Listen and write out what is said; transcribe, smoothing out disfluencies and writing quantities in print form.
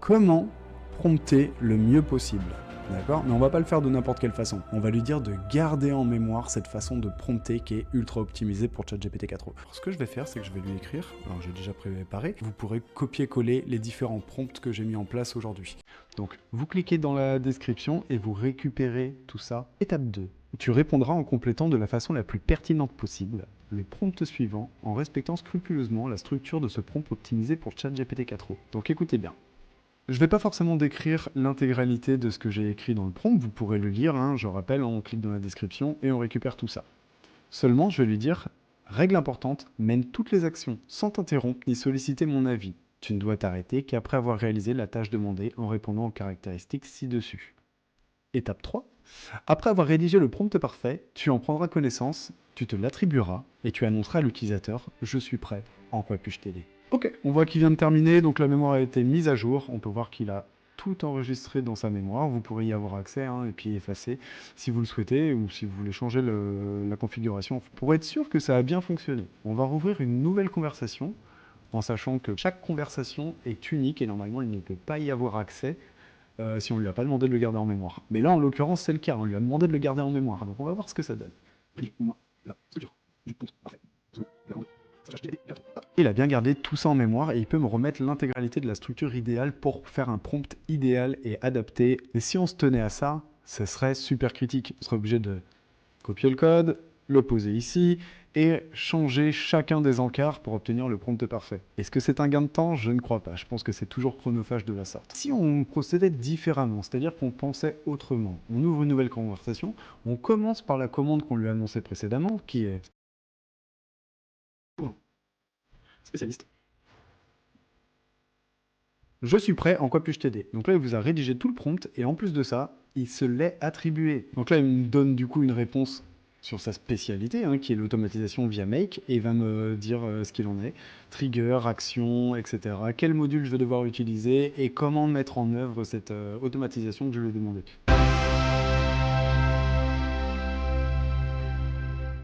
comment prompter le mieux possible. D'accord? Mais on va pas le faire de n'importe quelle façon. On va lui dire de garder en mémoire cette façon de prompter qui est ultra optimisée pour ChatGPT 4o. Alors, ce que je vais faire, c'est que je vais lui écrire. Alors, j'ai déjà préparé. Vous pourrez copier-coller les différents prompts que j'ai mis en place aujourd'hui. Donc, vous cliquez dans la description et vous récupérez tout ça. Étape 2. Tu répondras en complétant de la façon la plus pertinente possible le prompt suivant en respectant scrupuleusement la structure de ce prompt optimisé pour ChatGPT 4o. Donc, écoutez bien. Je ne vais pas forcément décrire l'intégralité de ce que j'ai écrit dans le prompt, vous pourrez le lire, hein, je rappelle, on clique dans la description et on récupère tout ça. Seulement, je vais lui dire, règle importante, mène toutes les actions sans t'interrompre ni solliciter mon avis. Tu ne dois t'arrêter qu'après avoir réalisé la tâche demandée en répondant aux caractéristiques ci-dessus. Étape 3. Après avoir rédigé le prompt parfait, tu en prendras connaissance, tu te l'attribueras et tu annonceras à l'utilisateur « Je suis prêt, en quoi puis-je t'aider ?» Ok, on voit qu'il vient de terminer, donc la mémoire a été mise à jour. On peut voir qu'il a tout enregistré dans sa mémoire. Vous pourrez y avoir accès hein, et puis effacer si vous le souhaitez ou si vous voulez changer la configuration pour être sûr que ça a bien fonctionné. On va rouvrir une nouvelle conversation en sachant que chaque conversation est unique et normalement il ne peut pas y avoir accès si on ne lui a pas demandé de le garder en mémoire. Mais là en l'occurrence c'est le cas, on lui a demandé de le garder en mémoire. Donc on va voir ce que ça donne. Il a bien gardé tout ça en mémoire et il peut me remettre l'intégralité de la structure idéale pour faire un prompt idéal et adapté. Et si on se tenait à ça, ce serait super critique. On serait obligé de copier le code, le poser ici et changer chacun des encarts pour obtenir le prompt parfait. Est-ce que c'est un gain de temps? Je ne crois pas. Je pense que c'est toujours chronophage de la sorte. Si on procédait différemment, c'est-à-dire qu'on pensait autrement, on ouvre une nouvelle conversation, on commence par la commande qu'on lui a annoncée précédemment, qui est spécialiste. Je suis prêt, en quoi puis-je t'aider? Donc là, il vous a rédigé tout le prompt, et en plus de ça, il se l'est attribué. Donc là, il me donne du coup une réponse sur sa spécialité, hein, qui est l'automatisation via Make, et il va me dire ce qu'il en est. Trigger, action, etc. Quel module je vais devoir utiliser, et comment mettre en œuvre cette automatisation que je lui ai demandé.